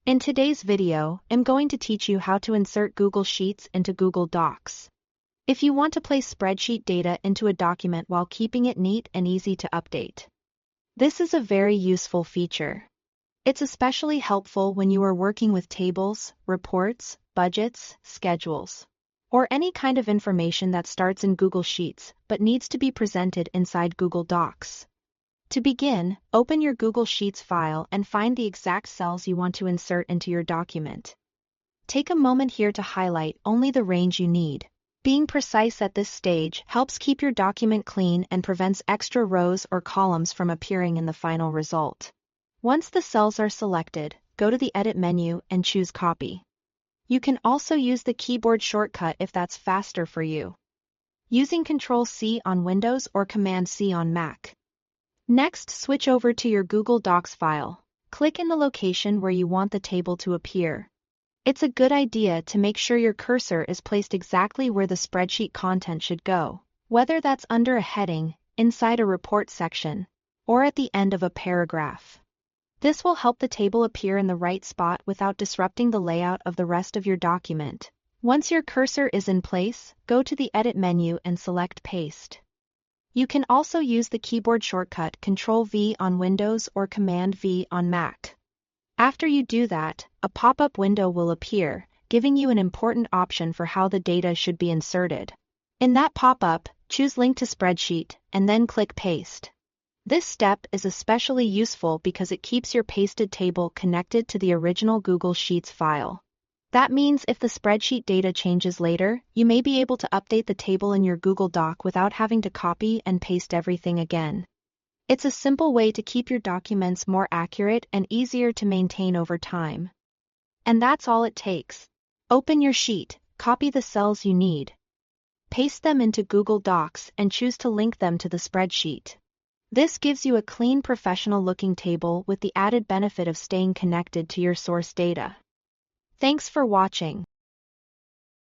In today's video, I'm going to teach you how to insert Google Sheets into Google Docs. If you want to place spreadsheet data into a document while keeping it neat and easy to update, this is a very useful feature. It's especially helpful when you are working with tables, reports, budgets, schedules, or any kind of information that starts in Google Sheets but needs to be presented inside Google Docs. To begin, open your Google Sheets file and find the exact cells you want to insert into your document. Take a moment here to highlight only the range you need. Being precise at this stage helps keep your document clean and prevents extra rows or columns from appearing in the final result. Once the cells are selected, go to the Edit menu and choose Copy. You can also use the keyboard shortcut if that's faster for you, using Ctrl+C on Windows or Command+C on Mac. Next, switch over to your Google Docs file. Click in the location where you want the table to appear. It's a good idea to make sure your cursor is placed exactly where the spreadsheet content should go, whether that's under a heading, inside a report section, or at the end of a paragraph. This will help the table appear in the right spot without disrupting the layout of the rest of your document. Once your cursor is in place, go to the Edit menu and select Paste. You can also use the keyboard shortcut Ctrl+V on Windows or Command+V on Mac. After you do that, a pop-up window will appear, giving you an important option for how the data should be inserted. In that pop-up, choose Link to Spreadsheet, and then click Paste. This step is especially useful because it keeps your pasted table connected to the original Google Sheets file. That means if the spreadsheet data changes later, you may be able to update the table in your Google Doc without having to copy and paste everything again. It's a simple way to keep your documents more accurate and easier to maintain over time. And that's all it takes. Open your sheet, copy the cells you need, paste them into Google Docs, and choose to link them to the spreadsheet. This gives you a clean, professional-looking table with the added benefit of staying connected to your source data. Thanks for watching.